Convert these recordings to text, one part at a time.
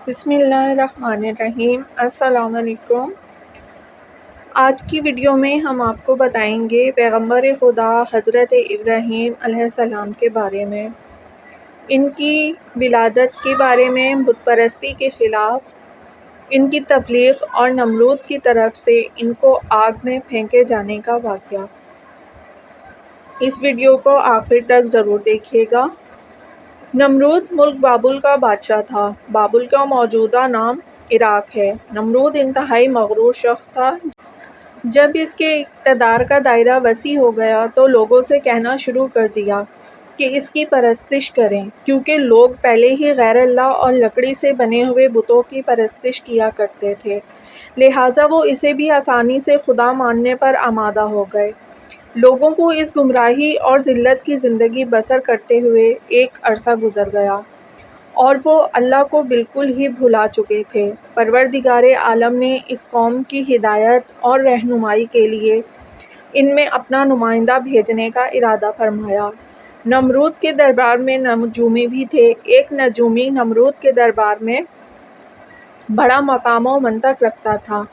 بسم اللہ الرحمن الرحیم۔ السلام علیکم۔ آج کی ویڈیو میں ہم آپ کو بتائیں گے پیغمبر خدا حضرت ابراہیم علیہ السلام کے بارے میں، ان کی ولادت کے بارے میں، بت پرستی کے خلاف ان کی تبلیغ اور نمرود کی طرف سے ان کو آگ میں پھینکے جانے کا واقعہ۔ اس ویڈیو کو آخر تک ضرور دیکھیے گا۔ نمرود ملک بابل کا بادشاہ تھا۔ بابل کا موجودہ نام عراق ہے۔ نمرود انتہائی مغرور شخص تھا۔ جب اس کے اقتدار کا دائرہ وسیع ہو گیا تو لوگوں سے کہنا شروع کر دیا کہ اس کی پرستش کریں، کیونکہ لوگ پہلے ہی غیر اللہ اور لکڑی سے بنے ہوئے بتوں کی پرستش کیا کرتے تھے، لہٰذا وہ اسے بھی آسانی سے خدا ماننے پر آمادہ ہو گئے۔ لوگوں کو اس گمراہی اور ذلت کی زندگی بسر کرتے ہوئے ایک عرصہ گزر گیا اور وہ اللہ کو بالکل ہی بھلا چکے تھے۔ پروردگار عالم نے اس قوم کی ہدایت اور رہنمائی کے لیے ان میں اپنا نمائندہ بھیجنے کا ارادہ فرمایا۔ نمرود کے دربار میں نجومی بھی تھے۔ ایک نجومی نمرود کے دربار میں بڑا مقام و منطق رکھتا تھا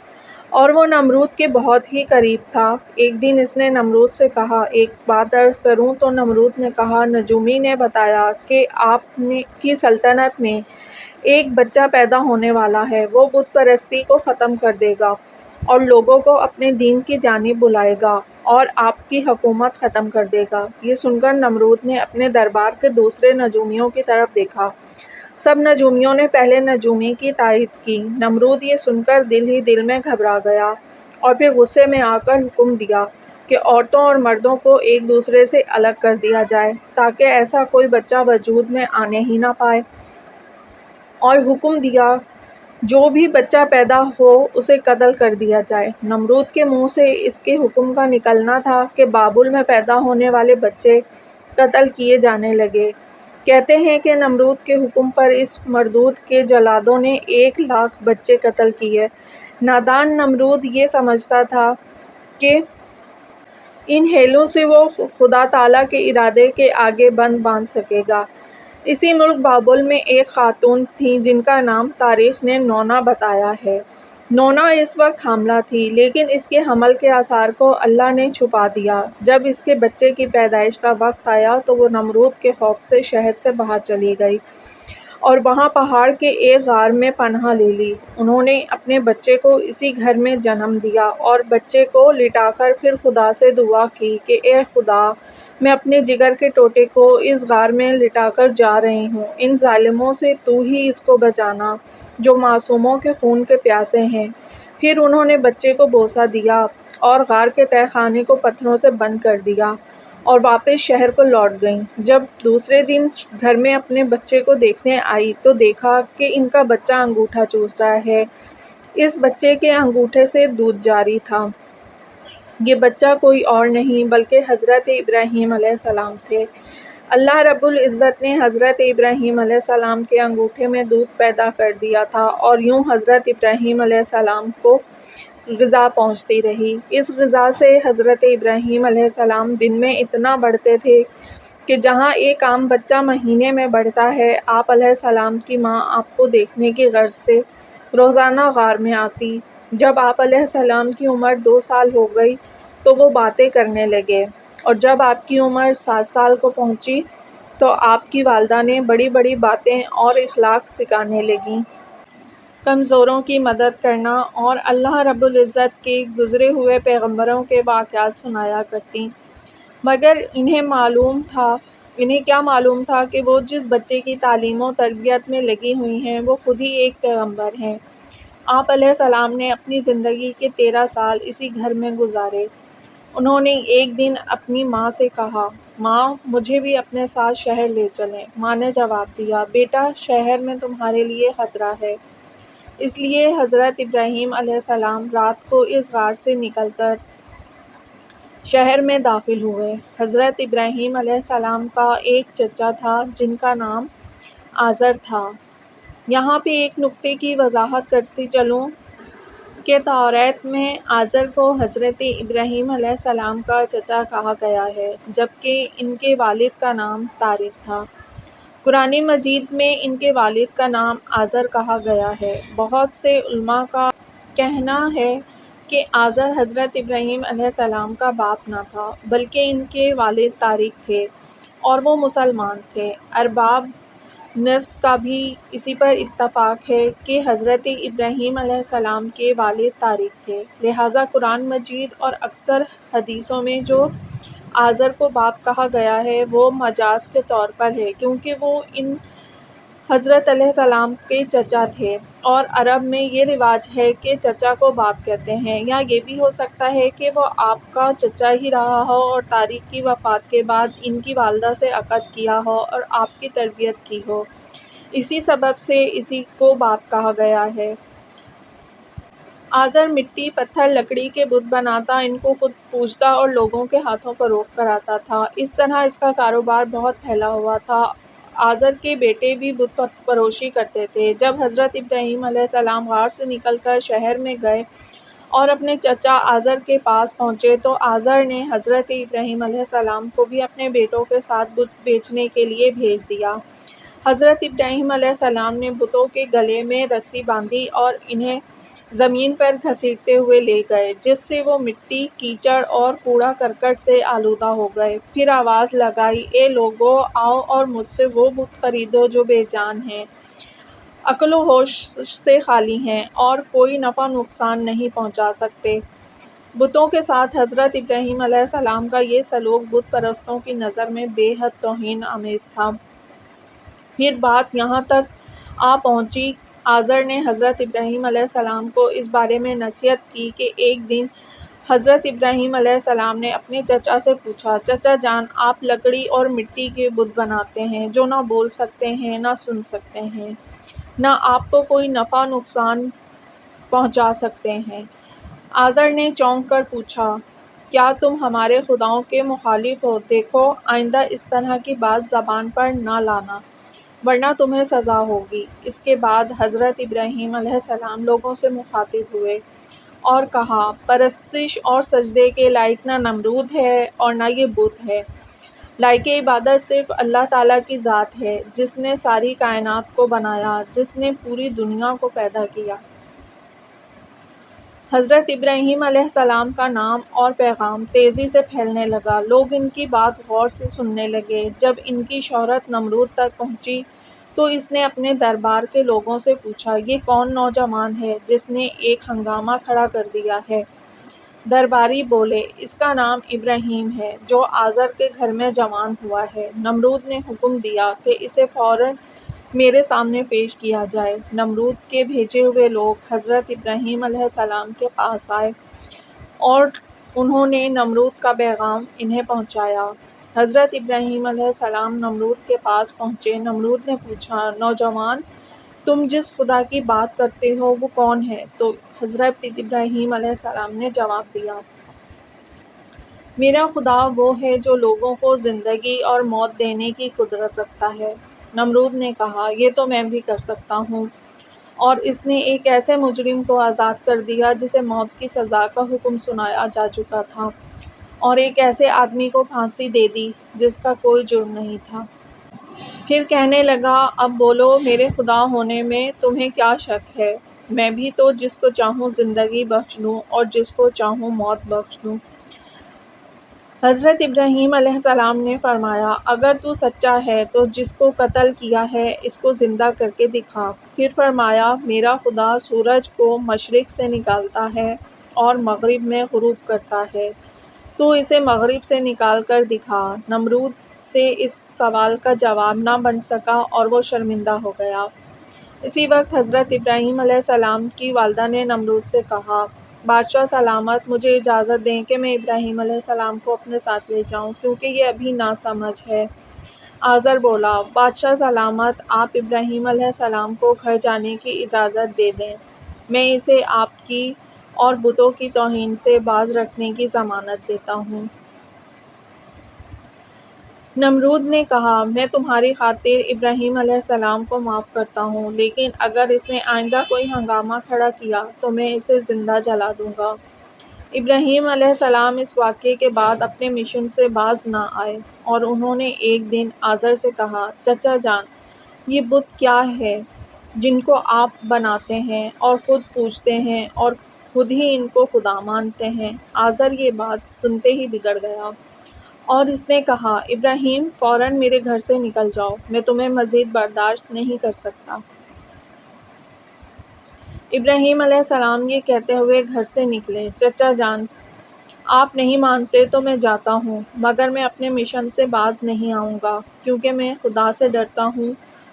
اور وہ نمرود کے بہت ہی قریب تھا۔ ایک دن اس نے نمرود سے کہا، ایک بات عرض کروں؟ تو نمرود نے کہا، نجومی نے بتایا کہ آپ کی سلطنت میں ایک بچہ پیدا ہونے والا ہے، وہ بت پرستی کو ختم کر دے گا اور لوگوں کو اپنے دین کی جانب بلائے گا اور آپ کی حکومت ختم کر دے گا۔ یہ سن کر نمرود نے اپنے دربار کے دوسرے نجومیوں کی طرف دیکھا۔ سب نجومیوں نے پہلے نجومی کی تائید کی۔ نمرود یہ سن کر دل ہی دل میں گھبرا گیا اور پھر غصے میں آ کر حکم دیا کہ عورتوں اور مردوں کو ایک دوسرے سے الگ کر دیا جائے تاکہ ایسا کوئی بچہ وجود میں آنے ہی نہ پائے، اور حکم دیا جو بھی بچہ پیدا ہو اسے قتل کر دیا جائے۔ نمرود کے منہ سے اس کے حکم کا نکلنا تھا کہ بابل میں پیدا ہونے والے بچے قتل کیے جانے لگے۔ کہتے ہیں کہ نمرود کے حکم پر اس مردود کے جلادوں نے 1,00,000 بچے قتل کیے۔ نادان نمرود یہ سمجھتا تھا کہ ان حیلوں سے وہ خدا تعالیٰ کے ارادے کے آگے بند باندھ سکے گا۔ اسی ملک بابل میں ایک خاتون تھیں جن کا نام تاریخ نے نونا بتایا ہے۔ نونا اس وقت حاملہ تھی، لیکن اس کے حمل کے آثار کو اللہ نے چھپا دیا۔ جب اس کے بچے کی پیدائش کا وقت آیا تو وہ نمرود کے خوف سے شہر سے باہر چلی گئی اور وہاں پہاڑ کے ایک غار میں پناہ لے لی۔ انہوں نے اپنے بچے کو اسی گھر میں جنم دیا اور بچے کو لٹا کر پھر خدا سے دعا کی کہ اے خدا، میں اپنے جگر کے ٹوٹے کو اس غار میں لٹا کر جا رہی ہوں، ان ظالموں سے تو ہی اس کو بچانا جو معصوموں کے خون کے پیاسے ہیں۔ پھر انہوں نے بچے کو بوسہ دیا اور غار کے تہہ خانے کو پتھروں سے بند کر دیا اور واپس شہر کو لوٹ گئیں۔ جب دوسرے دن گھر میں اپنے بچے کو دیکھنے آئی تو دیکھا کہ ان کا بچہ انگوٹھا چوس رہا ہے۔ اس بچے کے انگوٹھے سے دودھ جاری تھا۔ یہ بچہ کوئی اور نہیں بلکہ حضرت ابراہیم علیہ السلام تھے۔ اللہ رب العزت نے حضرت ابراہیم علیہ السلام کے انگوٹھے میں دودھ پیدا کر دیا تھا اور یوں حضرت ابراہیم علیہ السلام کو غذا پہنچتی رہی۔ اس غذا سے حضرت ابراہیم علیہ السلام دن میں اتنا بڑھتے تھے کہ جہاں ایک عام بچہ مہینے میں بڑھتا ہے، آپ علیہ السلام کی ماں آپ کو دیکھنے کی غرض سے روزانہ غار میں آتی۔ جب آپ علیہ السلام کی عمر 2 سال ہو گئی تو وہ باتیں کرنے لگے، اور جب آپ کی عمر 7 سال کو پہنچی تو آپ کی والدہ نے بڑی بڑی باتیں اور اخلاق سکھانے لگیں۔ کمزوروں کی مدد کرنا اور اللہ رب العزت کے گزرے ہوئے پیغمبروں کے واقعات سنایا کرتیں، مگر انہیں کیا معلوم تھا کہ وہ جس بچے کی تعلیم و تربیت میں لگی ہوئی ہیں وہ خود ہی ایک پیغمبر ہیں۔ آپ علیہ السلام نے اپنی زندگی کے 13 سال اسی گھر میں گزارے۔ انہوں نے ایک دن اپنی ماں سے کہا، ماں مجھے بھی اپنے ساتھ شہر لے چلیں۔ ماں نے جواب دیا، بیٹا شہر میں تمہارے لیے خطرہ ہے۔ اس لیے حضرت ابراہیم علیہ السلام رات کو اس غار سے نکل کر شہر میں داخل ہوئے۔ حضرت ابراہیم علیہ السلام کا ایک چچا تھا جن کا نام آزر تھا۔ یہاں پہ ایک نکتے کی وضاحت کرتی چلوں کہ توریت میں آزر کو حضرت ابراہیم علیہ السلام کا چچا کہا گیا ہے، جبکہ ان کے والد کا نام تارق تھا۔ قرآن مجید میں ان کے والد کا نام آزر کہا گیا ہے۔ بہت سے علماء کا کہنا ہے کہ آزر حضرت ابراہیم علیہ السلام کا باپ نہ تھا بلکہ ان کے والد طارق تھے اور وہ مسلمان تھے۔ ارباب نسب کا بھی اسی پر اتفاق ہے کہ حضرت ابراہیم علیہ السلام کے والد طارق تھے، لہٰذا قرآن مجید اور اکثر حدیثوں میں جو آزر کو باپ کہا گیا ہے وہ مجاز کے طور پر ہے کیونکہ وہ ان حضرت علیہ السلام کے چچا تھے، اور عرب میں یہ رواج ہے کہ چچا کو باپ کہتے ہیں۔ یا یہ بھی ہو سکتا ہے کہ وہ آپ کا چچا ہی رہا ہو اور طارق کی وفات کے بعد ان کی والدہ سے عقد کیا ہو اور آپ کی تربیت کی ہو، اسی سبب سے اسی کو باپ کہا گیا ہے۔ آزر مٹی، پتھر، لکڑی کے بت بناتا، ان کو خود پوجتا اور لوگوں کے ہاتھوں فروخت کراتا تھا۔ اس طرح اس کا کاروبار بہت پھیلا ہوا تھا۔ آزر کے بیٹے بھی بت فروشی کرتے تھے۔ جب حضرت ابراہیم علیہ السلام غار سے نکل کر شہر میں گئے اور اپنے چچا آزر کے پاس پہنچے تو آزر نے حضرت ابراہیم علیہ السلام کو بھی اپنے بیٹوں کے ساتھ بت بیچنے کے لیے بھیج دیا۔ حضرت ابراہیم علیہ السلام نے بتوں کے گلے میں رسی باندھی اور انہیں زمین پر گھسیٹتے ہوئے لے گئے، جس سے وہ مٹی، کیچڑ اور کوڑا کرکٹ سے آلودہ ہو گئے۔ پھر آواز لگائی، اے لوگو، آؤ اور مجھ سے وہ بت خریدو جو بے جان ہیں، عقل و ہوش سے خالی ہیں اور کوئی نفع نقصان نہیں پہنچا سکتے۔ بتوں کے ساتھ حضرت ابراہیم علیہ السلام کا یہ سلوک بت پرستوں کی نظر میں بے حد توہین آمیز تھا۔ پھر بات یہاں تک آ پہنچی، آزر نے حضرت ابراہیم علیہ السلام کو اس بارے میں نصیحت کی کہ ایک دن حضرت ابراہیم علیہ السلام نے اپنے چچا سے پوچھا، چچا جان، آپ لکڑی اور مٹی کے بت بناتے ہیں جو نہ بول سکتے ہیں، نہ سن سکتے ہیں، نہ آپ کو کوئی نفع نقصان پہنچا سکتے ہیں۔ آزر نے چونک کر پوچھا، کیا تم ہمارے خداؤں کے مخالف ہو؟ دیکھو، آئندہ اس طرح کی بات زبان پر نہ لانا ورنہ تمہیں سزا ہوگی۔ اس کے بعد حضرت ابراہیم علیہ السلام لوگوں سے مخاطب ہوئے اور کہا، پرستش اور سجدے کے لائق نہ نمرود ہے اور نہ یہ بت ہے، لائق عبادت صرف اللہ تعالیٰ کی ذات ہے جس نے ساری کائنات کو بنایا، جس نے پوری دنیا کو پیدا کیا۔ حضرت ابراہیم علیہ السلام کا نام اور پیغام تیزی سے پھیلنے لگا، لوگ ان کی بات غور سے سننے لگے۔ جب ان کی شہرت نمرود تک پہنچی تو اس نے اپنے دربار کے لوگوں سے پوچھا، یہ کون نوجوان ہے جس نے ایک ہنگامہ کھڑا کر دیا ہے؟ درباری بولے، اس کا نام ابراہیم ہے جو آزر کے گھر میں جوان ہوا ہے۔ نمرود نے حکم دیا کہ اسے فوراً میرے سامنے پیش کیا جائے۔ نمرود کے بھیجے ہوئے لوگ حضرت ابراہیم علیہ السلام کے پاس آئے اور انہوں نے نمرود کا پیغام انہیں پہنچایا۔ حضرت ابراہیم علیہ السلام نمرود کے پاس پہنچے۔ نمرود نے پوچھا، نوجوان، تم جس خدا کی بات کرتے ہو وہ کون ہے؟ تو حضرت ابراہیم علیہ السلام نے جواب دیا، میرا خدا وہ ہے جو لوگوں کو زندگی اور موت دینے کی قدرت رکھتا ہے۔ نمرود نے کہا، یہ تو میں بھی کر سکتا ہوں، اور اس نے ایک ایسے مجرم کو آزاد کر دیا جسے موت کی سزا کا حکم سنایا جا چکا تھا، اور ایک ایسے آدمی کو پھانسی دے دی جس کا کوئی جرم نہیں تھا۔ پھر کہنے لگا، اب بولو، میرے خدا ہونے میں تمہیں کیا شک ہے؟ میں بھی تو جس کو چاہوں زندگی بخش دوں اور جس کو چاہوں موت بخش دوں۔ حضرت ابراہیم علیہ السلام نے فرمایا، اگر تو سچا ہے تو جس کو قتل کیا ہے اس کو زندہ کر کے دکھا۔ پھر فرمایا، میرا خدا سورج کو مشرق سے نکالتا ہے اور مغرب میں غروب کرتا ہے، تو اسے مغرب سے نکال کر دکھا۔ نمرود سے اس سوال کا جواب نہ بن سکا اور وہ شرمندہ ہو گیا۔ اسی وقت حضرت ابراہیم علیہ السلام کی والدہ نے نمرود سے کہا، بادشاہ سلامت، مجھے اجازت دیں کہ میں ابراہیم علیہ السلام کو اپنے ساتھ لے جاؤں کیونکہ یہ ابھی ناسمجھ ہے۔ آزر بولا، بادشاہ سلامت، آپ ابراہیم علیہ السلام کو گھر جانے کی اجازت دے دیں، میں اسے آپ کی اور بتوں کی توہین سے باز رکھنے کی ضمانت دیتا ہوں۔ نمرود نے کہا، میں تمہاری خاطر ابراہیم علیہ السلام کو معاف کرتا ہوں، لیکن اگر اس نے آئندہ کوئی ہنگامہ کھڑا کیا تو میں اسے زندہ جلا دوں گا۔ ابراہیم علیہ السلام اس واقعے کے بعد اپنے مشن سے باز نہ آئے اور انہوں نے ایک دن آزر سے کہا، چچا جان، یہ بت کیا ہے جن کو آپ بناتے ہیں اور خود پوجتے ہیں اور خود ہی ان کو خدا مانتے ہیں؟ آزر یہ بات سنتے ہی بگڑ گیا اور اس نے کہا، ابراہیم، فوراً میرے گھر سے نکل جاؤ، میں تمہیں مزید برداشت نہیں کر سکتا۔ ابراہیم علیہ السلام یہ کہتے ہوئے گھر سے نکلے، چچا جان، آپ نہیں مانتے تو میں جاتا ہوں، مگر میں اپنے مشن سے باز نہیں آؤں گا، کیونکہ میں خدا سے ڈرتا ہوں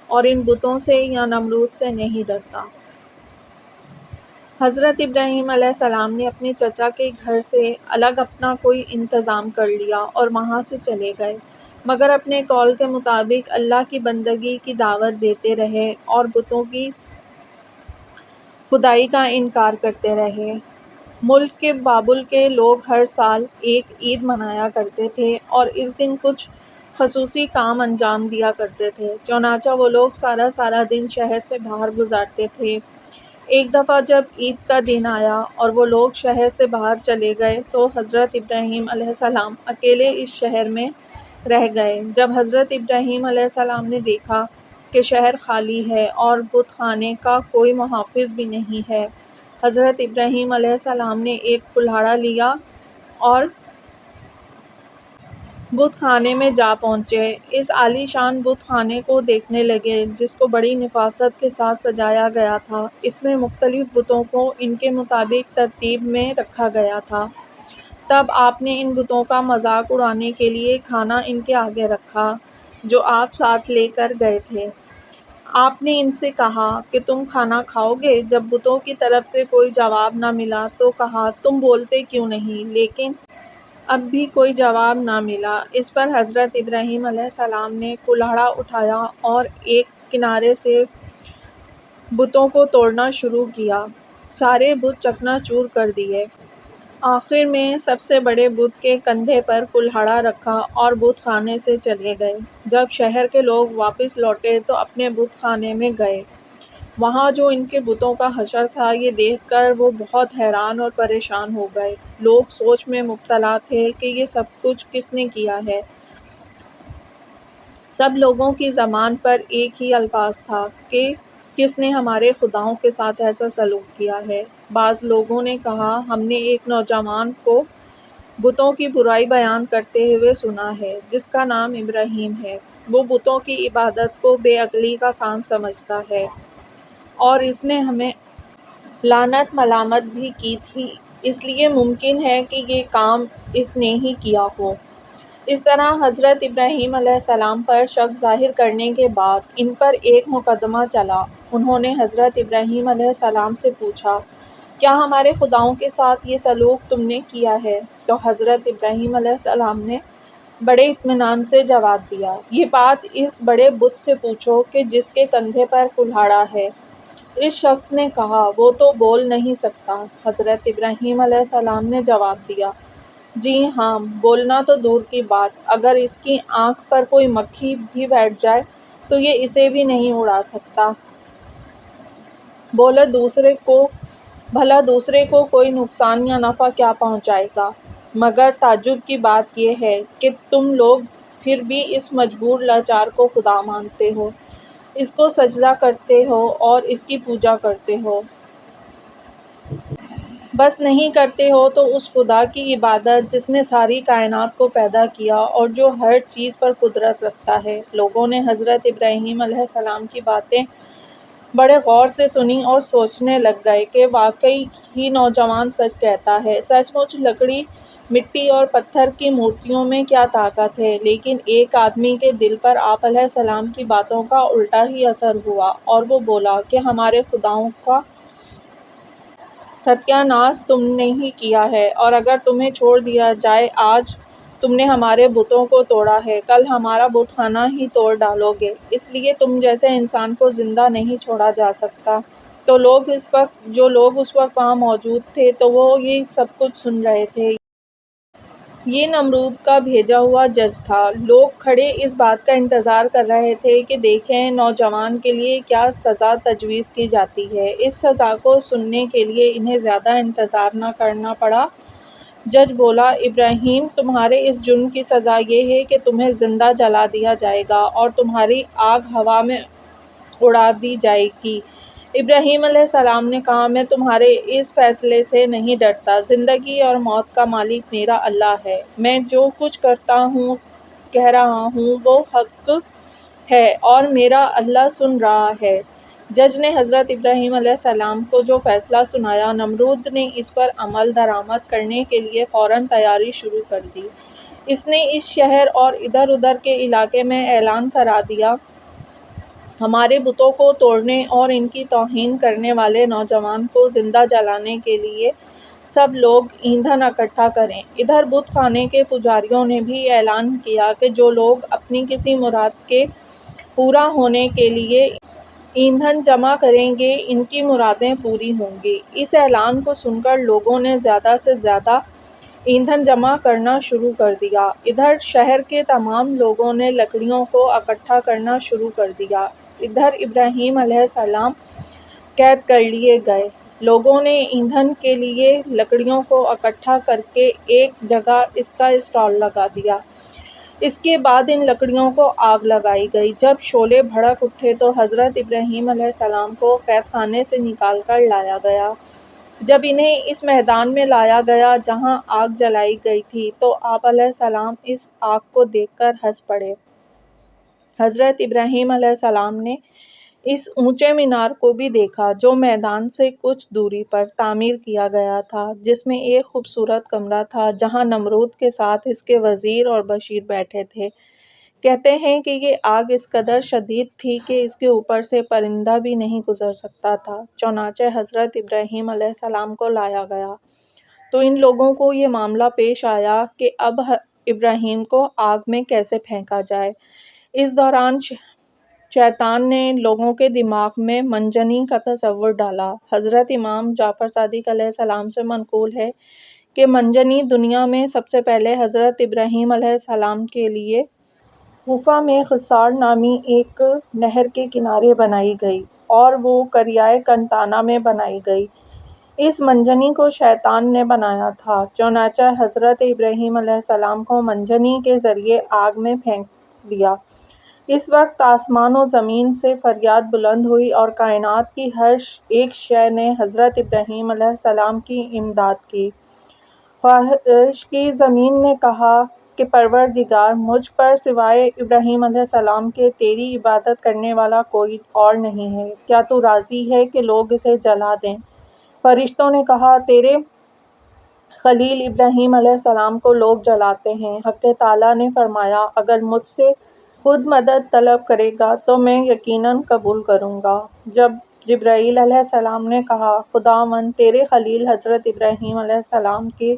اور ان بتوں سے یا نمرود سے نہیں ڈرتا۔ حضرت ابراہیم علیہ السلام نے اپنے چچا کے گھر سے الگ اپنا کوئی انتظام کر لیا اور وہاں سے چلے گئے، مگر اپنے قول کے مطابق اللہ کی بندگی کی دعوت دیتے رہے اور بتوں کی خدائی کا انکار کرتے رہے۔ ملک کے بابل کے لوگ ہر سال ایک عید منایا کرتے تھے اور اس دن کچھ خصوصی کام انجام دیا کرتے تھے، چنانچہ وہ لوگ سارا دن شہر سے باہر گزارتے تھے۔ ایک دفعہ جب عید کا دن آیا اور وہ لوگ شہر سے باہر چلے گئے تو حضرت ابراہیم علیہ السلام اکیلے اس شہر میں رہ گئے۔ جب حضرت ابراہیم علیہ السلام نے دیکھا کہ شہر خالی ہے اور بت خانے کا کوئی محافظ بھی نہیں ہے، حضرت ابراہیم علیہ السلام نے ایک کلہاڑا لیا اور بت خانے میں جا پہنچے۔ اس عالی شان بت خانے کو دیکھنے لگے جس کو بڑی نفاست کے ساتھ سجایا گیا تھا۔ اس میں مختلف بتوں کو ان کے مطابق ترتیب میں رکھا گیا تھا۔ تب آپ نے ان بتوں کا مذاق اڑانے کے لیے کھانا ان کے آگے رکھا جو آپ ساتھ لے کر گئے تھے۔ آپ نے ان سے کہا کہ تم کھانا کھاؤ گے؟ جب بتوں کی طرف سے کوئی جواب نہ ملا تو کہا، تم بولتے کیوں نہیں؟ لیکن اب بھی کوئی جواب نہ ملا۔ اس پر حضرت ابراہیم علیہ السلام نے کلہاڑا اٹھایا اور ایک کنارے سے بتوں کو توڑنا شروع کیا۔ سارے بت چکنا چور کر دیے۔ آخر میں سب سے بڑے بت کے کندھے پر کلہاڑا رکھا اور بت خانے سے چلے گئے۔ جب شہر کے لوگ واپس لوٹے تو اپنے بت خانے میں گئے۔ وہاں جو ان کے بتوں کا حشر تھا یہ دیکھ کر وہ بہت حیران اور پریشان ہو گئے۔ لوگ سوچ میں مبتلا تھے کہ یہ سب کچھ کس نے کیا ہے۔ سب لوگوں کی زبان پر ایک ہی الفاظ تھا کہ کس نے ہمارے خداؤں کے ساتھ ایسا سلوک کیا ہے۔ بعض لوگوں نے کہا، ہم نے ایک نوجوان کو بتوں کی برائی بیان کرتے ہوئے سنا ہے جس کا نام ابراہیم ہے۔ وہ بتوں کی عبادت کو بے عقلی کا کام سمجھتا ہے اور اس نے ہمیں لعنت ملامت بھی کی تھی، اس لیے ممکن ہے کہ یہ کام اس نے ہی کیا ہو۔ اس طرح حضرت ابراہیم علیہ السلام پر شک ظاہر کرنے کے بعد ان پر ایک مقدمہ چلا۔ انہوں نے حضرت ابراہیم علیہ السلام سے پوچھا، کیا ہمارے خداؤں کے ساتھ یہ سلوک تم نے کیا ہے؟ تو حضرت ابراہیم علیہ السلام نے بڑے اطمینان سے جواب دیا، یہ بات اس بڑے بت سے پوچھو کہ جس کے کندھے پر کلہاڑا ہے۔ اس شخص نے کہا، وہ تو بول نہیں سکتا۔ حضرت ابراہیم علیہ السلام نے جواب دیا، جی ہاں، بولنا تو دور کی بات، اگر اس کی آنکھ پر کوئی مکھی بھی بیٹھ جائے تو یہ اسے بھی نہیں اڑا سکتا۔ بھلا دوسرے کو کوئی نقصان یا نفع کیا پہنچائے گا؟ مگر تعجب کی بات یہ ہے کہ تم لوگ پھر بھی اس مجبور لاچار کو خدا مانتے ہو، اس کو سجدہ کرتے ہو اور اس کی پوجا کرتے ہو۔ بس نہیں کرتے ہو تو اس خدا کی عبادت جس نے ساری کائنات کو پیدا کیا اور جو ہر چیز پر قدرت رکھتا ہے۔ لوگوں نے حضرت ابراہیم علیہ السلام کی باتیں بڑے غور سے سنی اور سوچنے لگ گئے کہ واقعی ہی نوجوان سچ کہتا ہے۔ سچ مچ لکڑی، مٹی اور پتھر کی مورتیوں میں کیا طاقت ہے، لیکن ایک آدمی کے دل پر آپ علیہ السلام کی باتوں کا الٹا ہی اثر ہوا اور وہ بولا کہ ہمارے خداؤں کا ستیہ ناش تم نے ہی کیا ہے، اور اگر تمہیں چھوڑ دیا جائے، آج تم نے ہمارے بتوں کو توڑا ہے، کل ہمارا بت خانہ ہی توڑ ڈالو گے، اس لیے تم جیسے انسان کو زندہ نہیں چھوڑا جا سکتا۔ تو جو لوگ اس وقت وہاں موجود تھے تو وہ یہ سب کچھ سن رہے تھے۔ یہ نمرود کا بھیجا ہوا جج تھا۔ لوگ کھڑے اس بات کا انتظار کر رہے تھے کہ دیکھیں نوجوان کے لیے کیا سزا تجویز کی جاتی ہے۔ اس سزا کو سننے کے لیے انہیں زیادہ انتظار نہ کرنا پڑا۔ جج بولا، ابراہیم، تمہارے اس جرم کی سزا یہ ہے کہ تمہیں زندہ جلا دیا جائے گا اور تمہاری آگ ہوا میں اڑا دی جائے گی۔ ابراہیم علیہ السلام نے کہا، میں تمہارے اس فیصلے سے نہیں ڈرتا، زندگی اور موت کا مالک میرا اللہ ہے، میں جو کچھ کہہ رہا ہوں وہ حق ہے اور میرا اللہ سن رہا ہے۔ جج نے حضرت ابراہیم علیہ السلام کو جو فیصلہ سنایا، نمرود نے اس پر عمل درآمد کرنے کے لیے فوراً تیاری شروع کر دی۔ اس نے اس شہر اور ادھر ادھر کے علاقے میں اعلان کرا دیا، ہمارے بتوں کو توڑنے اور ان کی توہین کرنے والے نوجوان کو زندہ جلانے کے لیے سب لوگ ایندھن اکٹھا کریں۔ ادھر بت خانے کے پجاریوں نے بھی اعلان کیا کہ جو لوگ اپنی کسی مراد کے پورا ہونے کے لیے ایندھن جمع کریں گے، ان کی مرادیں پوری ہوں گی۔ اس اعلان کو سن کر لوگوں نے زیادہ سے زیادہ ایندھن جمع کرنا شروع کر دیا۔ ادھر شہر کے تمام لوگوں نے لکڑیوں کو اکٹھا کرنا شروع کر دیا۔ ادھر ابراہیم علیہ السلام قید کر لیے گئے۔ لوگوں نے ایندھن کے لیے لکڑیوں کو اکٹھا کر کے ایک جگہ اس کا اسٹال لگا دیا۔ اس کے بعد ان لکڑیوں کو آگ لگائی گئی۔ جب شعلے بھڑک اٹھے تو حضرت ابراہیم علیہ السلام کو قید خانے سے نکال کر لایا گیا۔ جب انہیں اس میدان میں لایا گیا جہاں آگ جلائی گئی تھی تو آپ علیہ السلام اس آگ کو دیکھ کر ہنس پڑے۔ حضرت ابراہیم علیہ السلام نے اس اونچے مینار کو بھی دیکھا جو میدان سے کچھ دوری پر تعمیر کیا گیا تھا، جس میں ایک خوبصورت کمرہ تھا جہاں نمرود کے ساتھ اس کے وزیر اور بشیر بیٹھے تھے۔ کہتے ہیں کہ یہ آگ اس قدر شدید تھی کہ اس کے اوپر سے پرندہ بھی نہیں گزر سکتا تھا۔ چنانچہ حضرت ابراہیم علیہ السلام کو لایا گیا تو ان لوگوں کو یہ معاملہ پیش آیا کہ اب ابراہیم کو آگ میں کیسے پھینکا جائے۔ اس دوران شیطان نے لوگوں کے دماغ میں منجنی کا تصور ڈالا۔ حضرت امام جعفر صادق علیہ السلام سے منقول ہے کہ منجنی دنیا میں سب سے پہلے حضرت ابراہیم علیہ السلام کے لیے کوفہ میں غصار نامی ایک نہر کے کنارے بنائی گئی اور وہ قریۂ کنتانہ میں بنائی گئی۔ اس منجنی کو شیطان نے بنایا تھا۔ چنانچہ حضرت ابراہیم علیہ السلام کو منجنی کے ذریعے آگ میں پھینک دیا۔ اس وقت آسمان و زمین سے فریاد بلند ہوئی اور کائنات کی ہر ایک شے نے حضرت ابراہیم علیہ السلام کی امداد کی۔ خواہش کی زمین نے کہا کہ پروردگار، مجھ پر سوائے ابراہیم علیہ السلام کے تیری عبادت کرنے والا کوئی اور نہیں ہے، کیا تو راضی ہے کہ لوگ اسے جلا دیں؟ فرشتوں نے کہا، تیرے خلیل ابراہیم علیہ السلام کو لوگ جلاتے ہیں۔ حق تعالیٰ نے فرمایا، اگر مجھ سے خود مدد طلب کرے گا تو میں یقیناً قبول کروں گا۔ جب جبرائیل علیہ السلام نے کہا، خداوند، تیرے خلیل حضرت ابراہیم علیہ السلام کے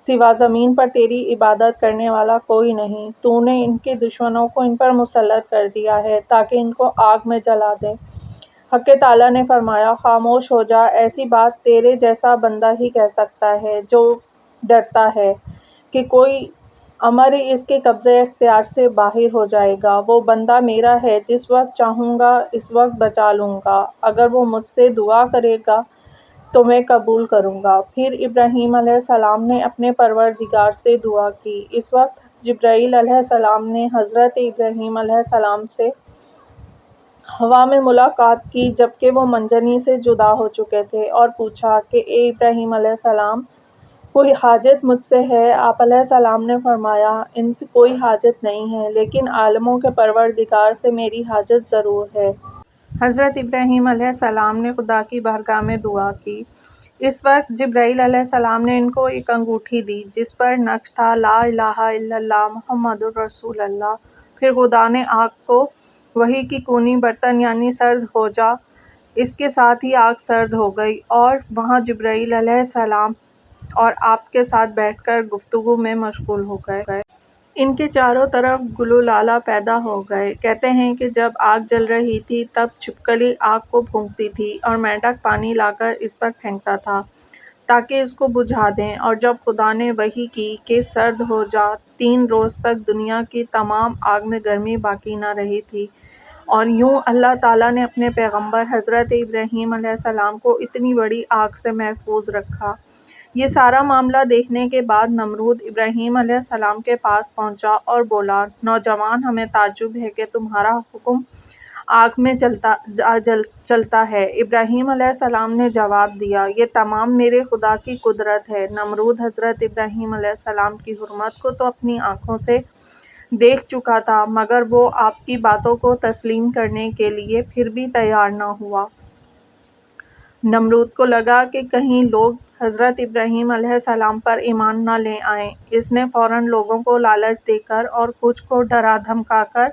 سوا زمین پر تیری عبادت کرنے والا کوئی نہیں، تو نے ان کے دشمنوں کو ان پر مسلط کر دیا ہے تاکہ ان کو آگ میں جلا دیں۔ حق تعالیٰ نے فرمایا، خاموش ہو جا، ایسی بات تیرے جیسا بندہ ہی کہہ سکتا ہے جو ڈرتا ہے کہ کوئی امر اس کے قبضۂ اختیار سے باہر ہو جائے گا۔ وہ بندہ میرا ہے، جس وقت چاہوں گا اس وقت بچا لوں گا، اگر وہ مجھ سے دعا کرے گا تو میں قبول کروں گا۔ پھر ابراہیم علیہ السلام نے اپنے پروردگار سے دعا کی۔ اس وقت جبرائیل علیہ السلام نے حضرت ابراہیم علیہ السلام سے ہوا میں ملاقات کی جبکہ وہ منجنی سے جدا ہو چکے تھے اور پوچھا کہ اے ابراہیم علیہ السلام، کوئی حاجت مجھ سے ہے؟ آپ علیہ السلام نے فرمایا، ان سے کوئی حاجت نہیں ہے، لیکن عالموں کے پروردگار سے میری حاجت ضرور ہے۔ حضرت ابراہیم علیہ السلام نے خدا کی بارگاہ میں دعا کی۔ اس وقت جبرائیل علیہ السلام نے ان کو ایک انگوٹھی دی جس پر نقش تھا، لا الہ الا اللہ محمد الرسول اللہ۔ پھر خدا نے آگ کو وحی کی کونی برتن یعنی سرد ہو جا، اس کے ساتھ ہی آگ سرد ہو گئی اور وہاں جبرائیل علیہ السلام اور آپ کے ساتھ بیٹھ کر گفتگو میں مشغول ہو گئے۔ ان کے چاروں طرف گل و لالہ پیدا ہو گئے۔ کہتے ہیں کہ جب آگ جل رہی تھی تب چھپکلی آگ کو پھونکتی تھی اور مینڈک پانی لا کر اس پر پھینکتا تھا تاکہ اس کو بجھا دیں، اور جب خدا نے وحی کی کہ سرد ہو جا، 3 روز تک دنیا کی تمام آگ میں گرمی باقی نہ رہی تھی، اور یوں اللہ تعالیٰ نے اپنے پیغمبر حضرت ابراہیم علیہ السلام کو اتنی بڑی آگ سے محفوظ رکھا۔ یہ سارا معاملہ دیکھنے کے بعد نمرود ابراہیم علیہ السلام کے پاس پہنچا اور بولا، نوجوان، ہمیں تعجب ہے کہ تمہارا حکم آگ میں چلتا ہے۔ ابراہیم علیہ السلام نے جواب دیا، یہ تمام میرے خدا کی قدرت ہے۔ نمرود حضرت ابراہیم علیہ السلام کی حرمت کو تو اپنی آنکھوں سے دیکھ چکا تھا، مگر وہ آپ کی باتوں کو تسلیم کرنے کے لیے پھر بھی تیار نہ ہوا۔ نمرود کو لگا کہ کہیں لوگ حضرت ابراہیم علیہ السلام پر ایمان نہ لے آئیں۔ اس نے فوراً لوگوں کو لالچ دے کر اور کچھ کو ڈرا دھمکا کر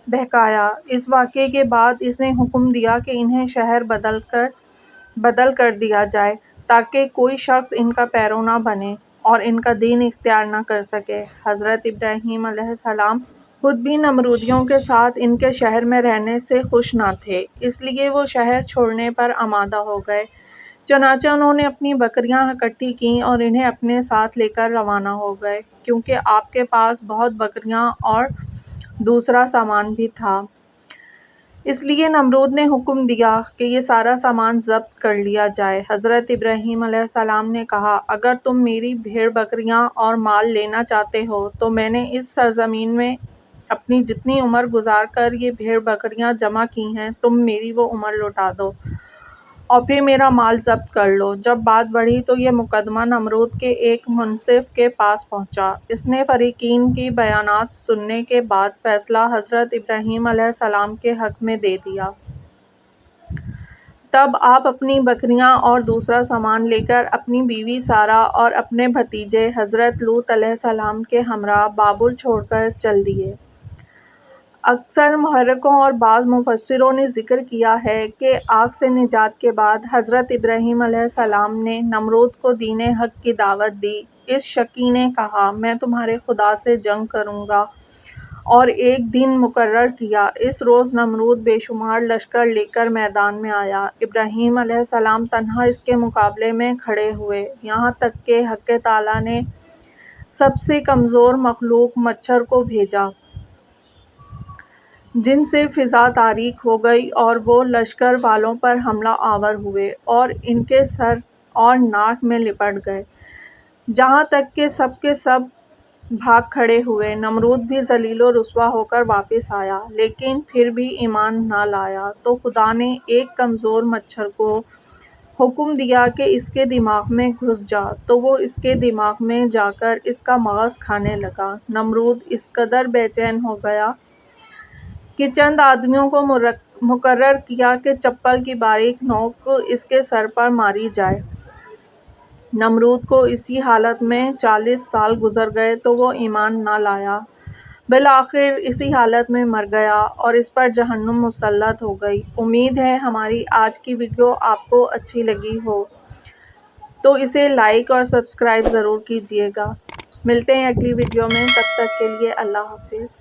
بہکایا۔ اس واقعے کے بعد اس نے حکم دیا کہ انہیں شہر بدل کر دیا جائے تاکہ کوئی شخص ان کا پیرو نہ بنے اور ان کا دین اختیار نہ کر سکے۔ حضرت ابراہیم علیہ السلام خود بھی نمرودیوں کے ساتھ ان کے شہر میں رہنے سے خوش نہ تھے، اس لیے وہ شہر چھوڑنے پر آمادہ ہو گئے۔ چنانچہ انہوں نے اپنی بکریاں اکٹھی کیں اور انہیں اپنے ساتھ لے کر روانہ ہو گئے، کیونکہ آپ کے پاس بہت بکریاں اور دوسرا سامان بھی تھا۔ اس لیے نمرود نے حکم دیا کہ یہ سارا سامان ضبط کر لیا جائے۔ حضرت ابراہیم علیہ السلام نے کہا، اگر تم میری بھیڑ بکریاں اور مال لینا چاہتے ہو تو میں نے اس سرزمین میں اپنی جتنی عمر گزار کر یہ بھیڑ بکریاں جمع کی ہیں، تم میری وہ عمر لوٹا دو اور پھر میرا مال ضبط کر لو۔ جب بات بڑھی تو یہ مقدمہ نمرود کے ایک منصف کے پاس پہنچا۔ اس نے فریقین کی بیانات سننے کے بعد فیصلہ حضرت ابراہیم علیہ السلام کے حق میں دے دیا۔ تب آپ اپنی بکریاں اور دوسرا سامان لے کر اپنی بیوی سارہ اور اپنے بھتیجے حضرت لوط علیہ السلام کے ہمراہ بابل چھوڑ کر چل دیے۔ اکثر محرروں اور بعض مفسروں نے ذکر کیا ہے کہ آگ سے نجات کے بعد حضرت ابراہیم علیہ السلام نے نمرود کو دین حق کی دعوت دی۔ اس شقی نے کہا، میں تمہارے خدا سے جنگ کروں گا، اور ایک دن مقرر کیا۔ اس روز نمرود بے شمار لشکر لے کر میدان میں آیا۔ ابراہیم علیہ السلام تنہا اس کے مقابلے میں کھڑے ہوئے، یہاں تک کہ حق تعالیٰ نے سب سے کمزور مخلوق مچھر کو بھیجا، جن سے فضا تاریک ہو گئی اور وہ لشکر والوں پر حملہ آور ہوئے اور ان کے سر اور ناک میں لپٹ گئے، جہاں تک کہ سب کے سب بھاگ کھڑے ہوئے۔ نمرود بھی ذلیل و رسوا ہو کر واپس آیا، لیکن پھر بھی ایمان نہ لایا۔ تو خدا نے ایک کمزور مچھر کو حکم دیا کہ اس کے دماغ میں گھس جا، تو وہ اس کے دماغ میں جا کر اس کا مغز کھانے لگا۔ نمرود اس قدر بے چین ہو گیا کہ چند آدمیوں کو مقرر کیا کہ چپل کی باریک نوک اس کے سر پر ماری جائے۔ نمرود کو اسی حالت میں 40 سال گزر گئے تو وہ ایمان نہ لایا، بالآخر اسی حالت میں مر گیا اور اس پر جہنم مسلط ہو گئی۔ امید ہے ہماری آج کی ویڈیو آپ کو اچھی لگی ہو تو اسے لائک اور سبسکرائب ضرور کیجیے گا۔ ملتے ہیں اگلی ویڈیو میں، تب تک کے لیے اللہ حافظ۔